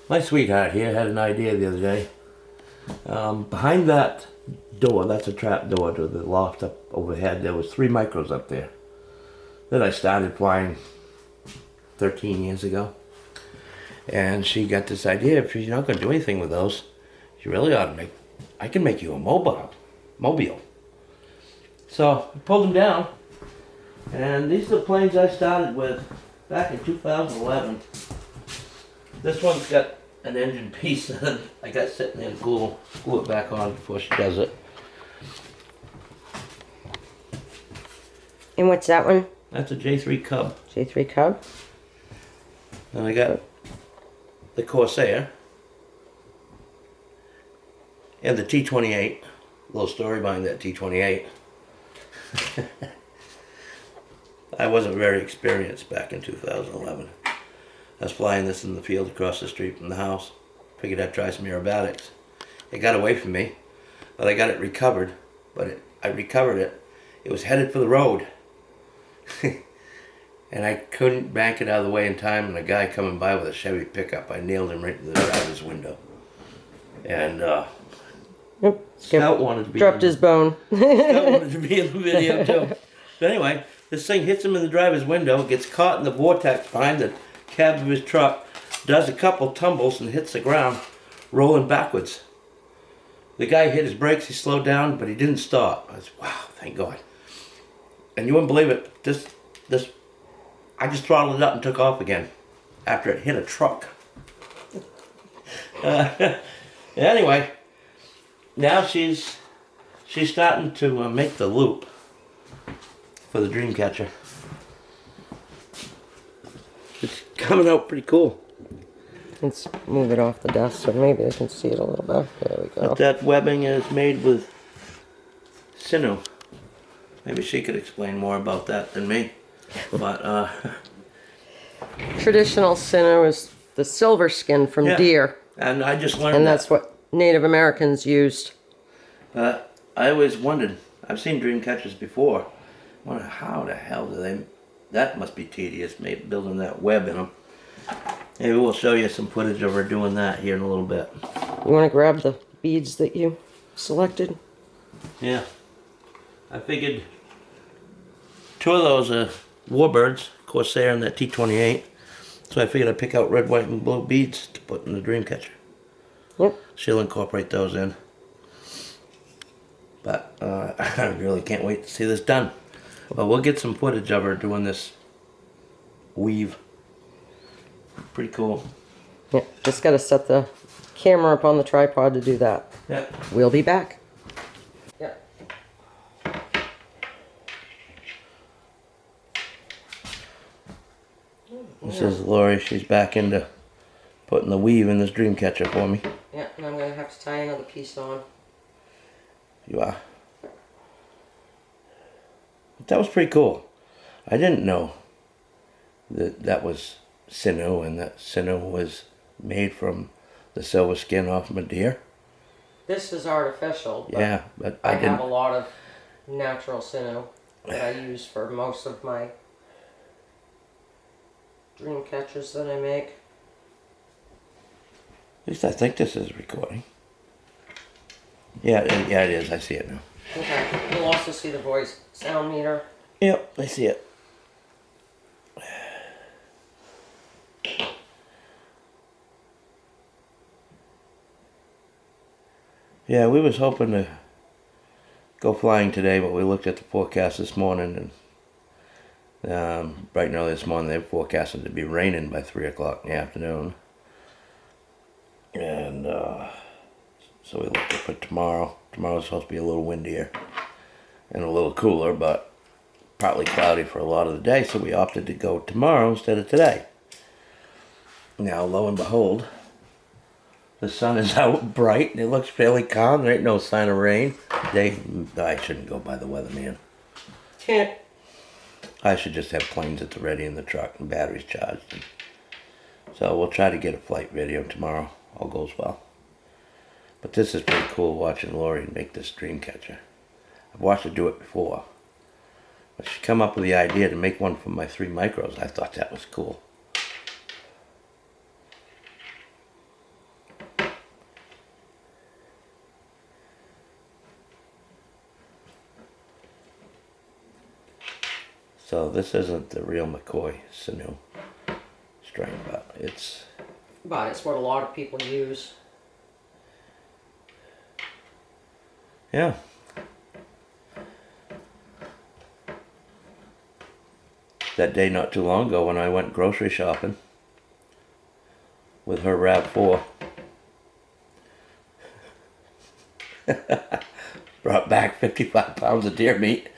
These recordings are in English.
My sweetheart here had an idea the other day. Behind that door, that's a trap door to the loft up overhead, there was 3 micros up there that I started flying 13 years ago. And she got this idea, if you're not going to do anything with those, you really ought to I can make you a mobile. So I pulled them down, and these are the planes I started with back in 2011. This one's got an engine piece that I got sitting there to glue it back on before she does it. And what's that one? That's a J3 Cub. J3 Cub. And I got the Corsair and the T-28. Little story behind that T-28. I wasn't very experienced back in 2011. I was flying this in the field across the street from the house. Figured I'd try some aerobatics. It got away from me, but I got it recovered. I recovered it. It was headed for the road. And I couldn't bank it out of the way in time, and a guy coming by with a Chevy pickup, I nailed him right in the driver's window. And Scout wanted to be dropped his bone. Scout wanted to be in the video too. But anyway, this thing hits him in the driver's window, gets caught in the vortex behind the cab of his truck, does a couple tumbles and hits the ground, rolling backwards. The guy hit his brakes, he slowed down, but he didn't stop. I was, wow, thank God. And you wouldn't believe it, I just throttled it up and took off again after it hit a truck. Anyway, now she's starting to make the loop for the dreamcatcher. It's coming out pretty cool. Let's move it off the desk so maybe I can see it a little better. There we go. But that webbing is made with sinew. Maybe she could explain more about that than me. But Traditional sinew is the silver skin from deer. And I just learned and that's what Native Americans used. I always wondered, I've seen dream catchers before. I wonder how the hell do they, that must be tedious, maybe building that web in them. Maybe we'll show you some footage of her doing that here in a little bit. You want to grab the beads that you selected? Yeah. I figured 2 of those are warbirds, Corsair and that T-28. So I figured I'd pick out red, white, and blue beads to put in the dreamcatcher. Yep. She'll incorporate those in. But I really can't wait to see this done. But we'll get some footage of her doing this weave. Pretty cool. Yeah, just got to set the camera up on the tripod to do that. Yeah. We'll be back. Yeah. This is Lori. She's back into putting the weave in this dream catcher for me. Yeah, and I'm going to have to tie another piece on. You are. But that was pretty cool. I didn't know that was sinew, and that sinew was made from the silver skin off of a deer. This is artificial. But yeah, but I have a lot of natural sinew that I use for most of my dream catchers that I make. At least I think this is recording. Yeah, it is. I see it now. Okay. You'll also see the voice sound meter. Yep, I see it. Yeah, we was hoping to go flying today, but we looked at the forecast this morning, and bright and early this morning they forecasted to be raining by 3 o'clock in the afternoon. And so we looked at tomorrow. Tomorrow's supposed to be a little windier and a little cooler, but partly cloudy for a lot of the day, so we opted to go tomorrow instead of today. Now, lo and behold, the sun is out bright and it looks fairly calm. There ain't no sign of rain. I shouldn't go by the weatherman. I should just have planes at the ready in the truck and batteries charged. So we'll try to get a flight video tomorrow. All goes well. But this is pretty cool watching Lori make this dream catcher. I've watched her do it before. But she come up with the idea to make one from my 3 micros. I thought that was cool. So this isn't the real McCoy sinew string, but it's what a lot of people use. yeah. That day not too long ago when I went grocery shopping with her RAV4. Brought back 55 pounds of deer meat.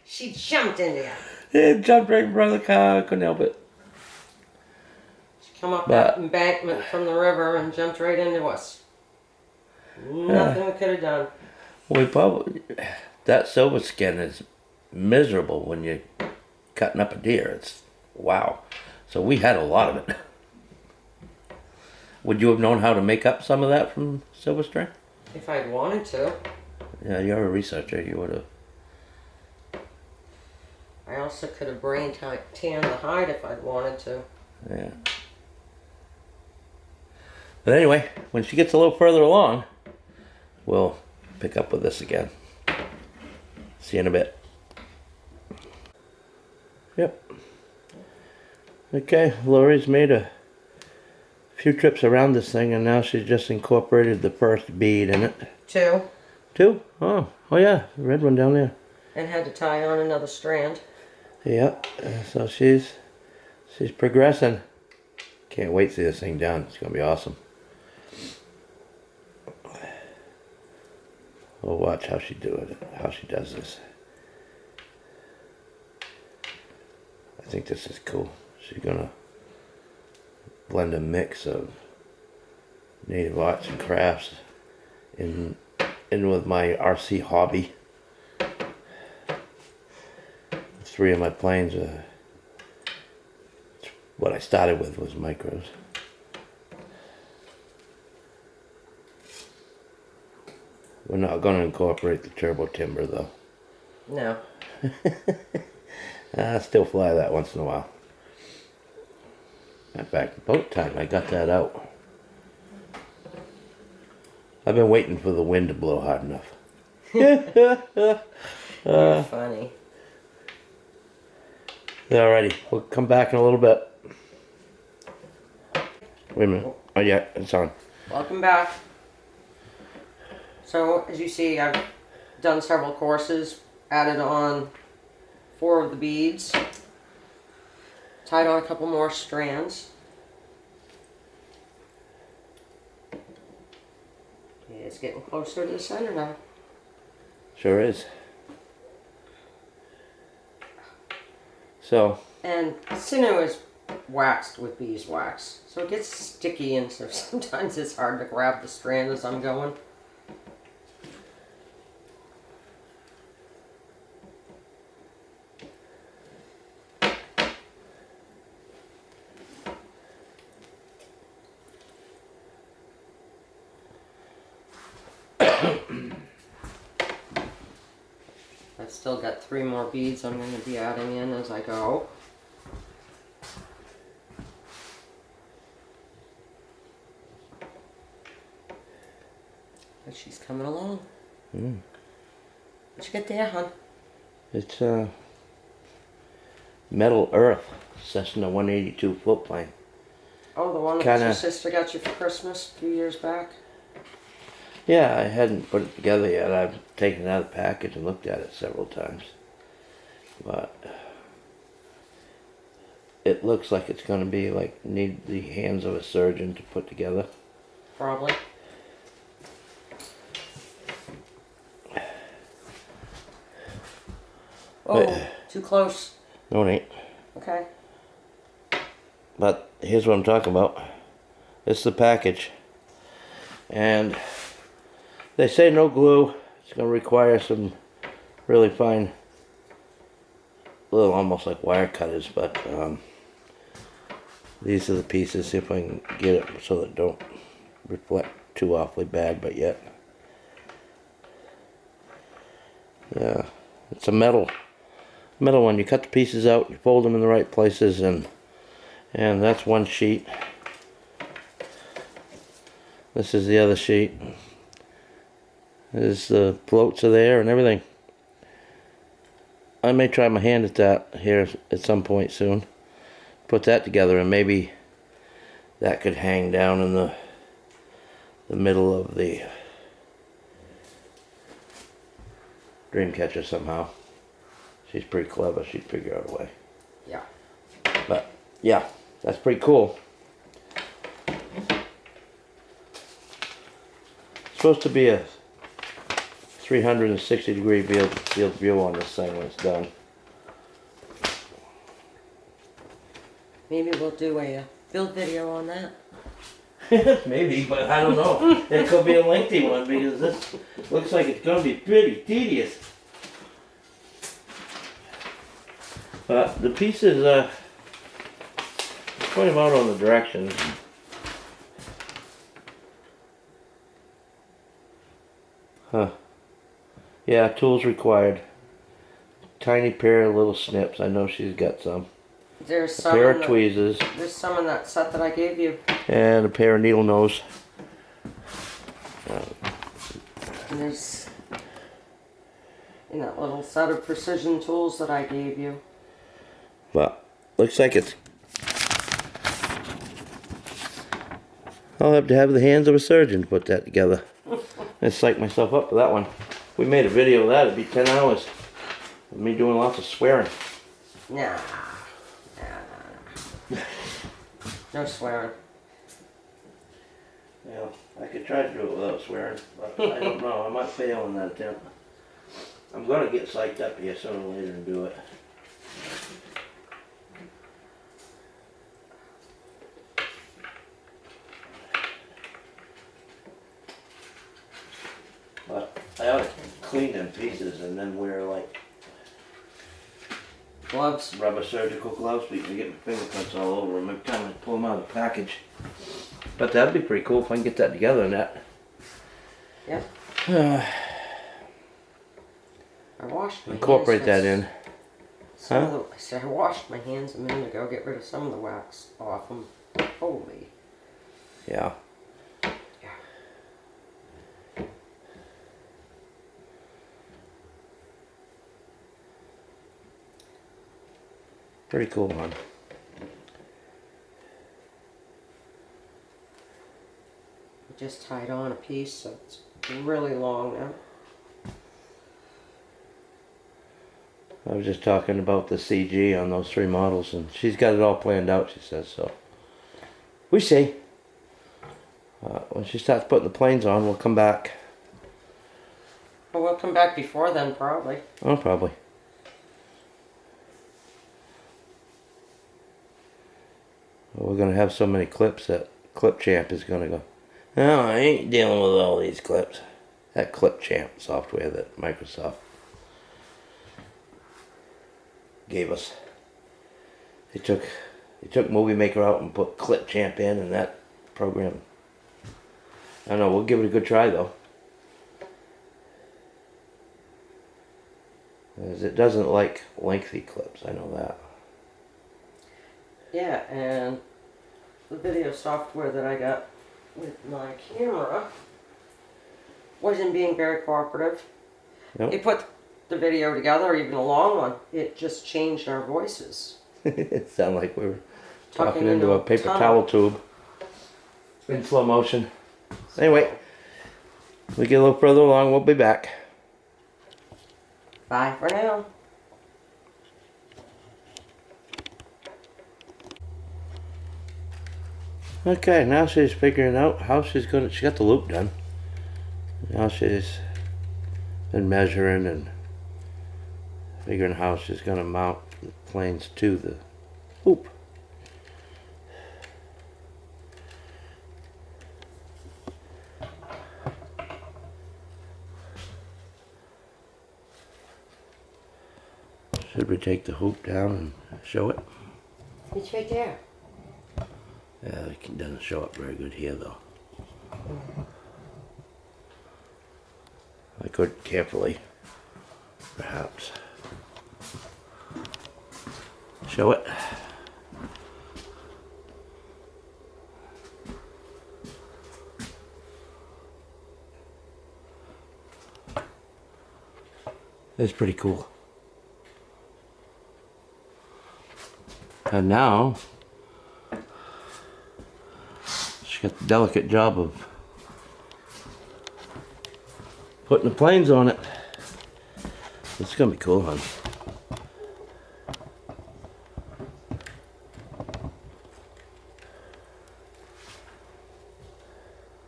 She jumped into you. It jumped right in front of the car. I couldn't help it. She come up that embankment from the river and jumped right into us. Nothing we could have done. We probably, that silver skin is miserable when you're cutting up a deer. It's wow. So we had a lot of it. Would you have known how to make up some of that from silver string? If I'd wanted to. Yeah, you're a researcher. You would have. I also could have brain tanned the hide if I'd wanted to. Yeah. But anyway, when she gets a little further along, we'll pick up with this again. See you in a bit. Yep. Okay, Lori's made a few trips around this thing, and now she's just incorporated the first bead in it. 2. 2? Oh yeah, the red one down there. And had to tie on another strand. Yep. So she's progressing. Can't wait to see this thing done. It's gonna be awesome. We'll watch how she does this. I think this is cool. She's gonna blend a mix of native arts and crafts in with my RC hobby. 3 of my planes, what I started with was micros. We're not going to incorporate the turbo timber though. No. I still fly that once in a while. In fact, about time I got that out. I've been waiting for the wind to blow hard enough. You're funny. Alrighty, we'll come back in a little bit. Wait a minute. Oh yeah, it's on. Welcome back. So, as you see, I've done several courses, added on 4 of the beads, tied on a couple more strands. It's getting closer to the center now. Sure is. So. And sinew is waxed with beeswax, so it gets sticky, and so sometimes it's hard to grab the strand as I'm going. I've still got 3 more beads I'm going to be adding in as I go. But she's coming along. What you get there, hon? It's Metal Earth Cessna 182 float plane. Oh, the one that your sister got you for Christmas a few years back? Yeah, I hadn't put it together yet. I've taken it out of the package and looked at it several times. But it looks like it's going to be like, need the hands of a surgeon to put together. Probably. Oh, too close. No, it ain't. Okay. But here's what I'm talking about. It's the package. And they say no glue. It's going to require some really fine, little almost like wire cutters, but these are the pieces. See if I can get it so that it don't reflect too awfully bad, but yet. Yeah, it's a metal one. You cut the pieces out, you fold them in the right places, and that's one sheet. This is the other sheet. There's the floats are there and everything. I may try my hand at that here at some point soon. Put that together, and maybe that could hang down in the middle of the dreamcatcher somehow. She's pretty clever. She'd figure out a way. Yeah. But yeah, that's pretty cool. It's supposed to be a 360-degree field view on this thing when it's done. Maybe we'll do a build video on that. Maybe, but I don't know. It could be a lengthy one because this looks like it's going to be pretty tedious. But the pieces, point them out on the directions. Huh. Yeah, tools required. Tiny pair of little snips. I know she's got some. There's A some. pair of tweezers. There's some in that set that I gave you. And a pair of needle nose. And there's in that little set of precision tools that I gave you. But looks like it's. I'll have to have the hands of a surgeon to put that together. I psyched myself up for that one. If we made a video of that, it'd be 10 hours of me doing lots of swearing. Nah. No swearing. Yeah, I could try to do it without swearing, but I don't know. I might fail in that attempt. I'm gonna get psyched up here sooner or later and do it. But I ought to clean them pieces and then wear like Gloves. rubber surgical gloves so you can get my fingerprints all over them every time I pull them out of the package. But that'd be pretty cool if I can get that together and that. Yep. I washed my Incorporate hands. that in. I said I washed my hands a minute ago. Get rid of some of the wax off them. Holy. Yeah. Pretty cool one. Just tied on a piece, so it's really long now. I was just talking about the CG on those 3 models, and she's got it all planned out, she says, so. We see. When she starts putting the planes on, we'll come back. But we'll come back before then, probably. Oh, probably. We're going to have so many clips that Clip Champ is going to go, no, I ain't dealing with all these clips. That Clip Champ software that Microsoft gave us. They took Movie Maker out and put Clip Champ in, and that program. I don't know, we'll give it a good try though. As it doesn't like lengthy clips, I know that. Yeah, and the video software that I got with my camera wasn't being very cooperative. Nope. It put the video together, even a long one. It just changed our voices. It sounded like we were Talking talking into a paper towel tube in slow motion. Anyway, we get a little further along, we'll be back. Bye for now. Okay, now she's figuring out how she got the loop done. Now she's been measuring and figuring how she's gonna mount the planes to the hoop. Should we take the hoop down and show it? It's right there. Yeah, it doesn't show up very good here though. I could carefully, perhaps, show it. It's pretty cool. And now, she got the delicate job of putting the planes on it. It's gonna be cool, hon.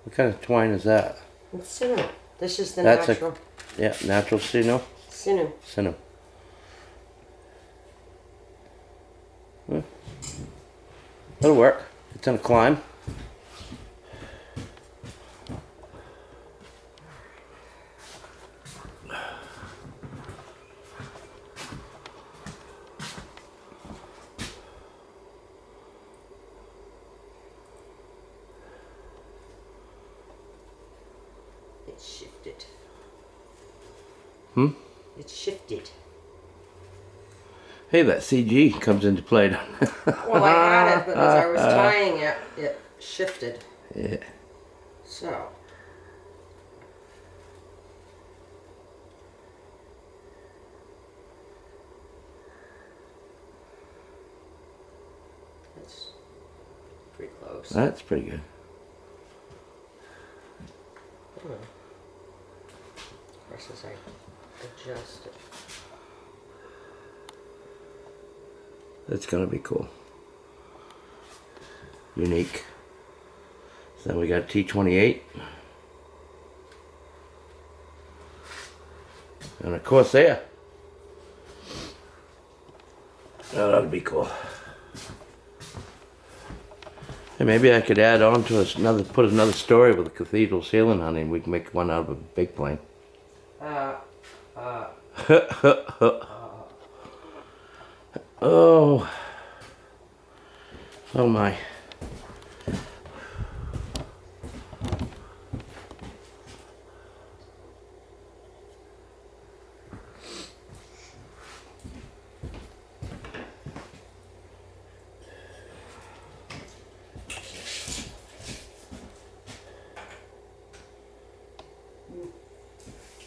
What kind of twine is that? It's sinew. This is the That's natural yeah, natural sinew. sinew. Sinew. That'll work. It's on a climb. It's shifted. It's shifted. Hey, that CG comes into play. Well, I had it, but as I was tying it, it shifted. Yeah. So. That's pretty close. That's pretty good. Of course, as I adjust it. That's gonna be cool. Unique. So then we got T28. And a Corsair. Oh, that'd be cool. Hey, maybe I could add on to another, put another story with a cathedral ceiling on it, and we can make one out of a big plane. Oh. Oh my.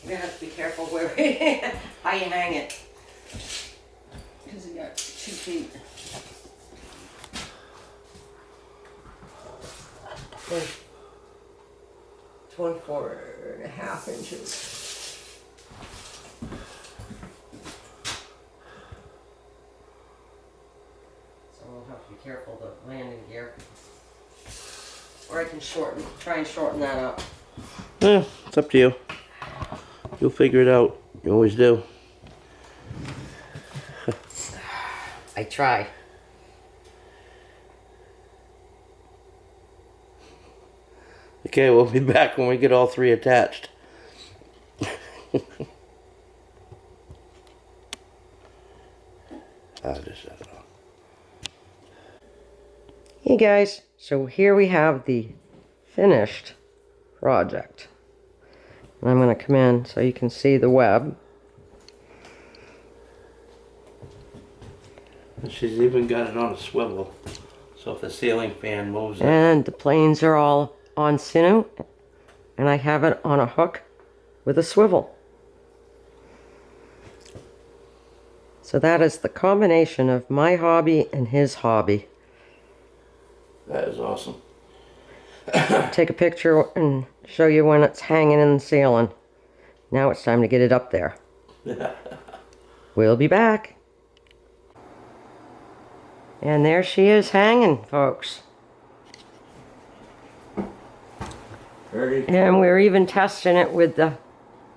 You have to be careful where how you hang it. Because you got 2 feet. And 24.5 inches. So we'll have to be careful the landing gear. Or I can try and shorten that up. Yeah, it's up to you. You'll figure it out. You always do. I try. Okay, we'll be back when we get all 3 attached. I'll just shut it off. Hey guys, so here we have the finished project. And I'm going to come in so you can see the web. And she's even got it on a swivel. So if the ceiling fan moves it. And the planes are all on sinew. And I have it on a hook with a swivel. So that is the combination of my hobby and his hobby. That is awesome. Take a picture and show you when it's hanging in the ceiling. Now it's time to get it up there. We'll be back. And there she is hanging, folks. Ready? And we're even testing it with the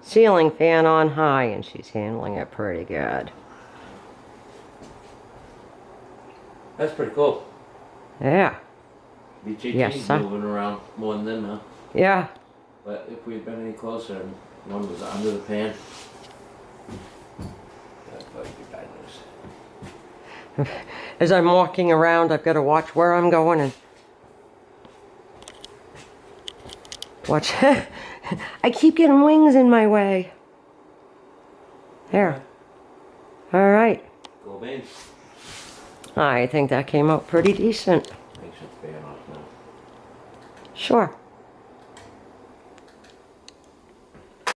ceiling fan on high, and she's handling it pretty good. That's pretty cool. Yeah. BGT's Yes, sir. moving around more than them now. Yeah. But if we had been any closer and one was under the pan, that'd probably be bad news. As I'm walking around, I've got to watch where I'm going and watch. I keep getting wings in my way. There. All right. Go beans. I think that came out pretty decent. Makes it fan off now. Sure.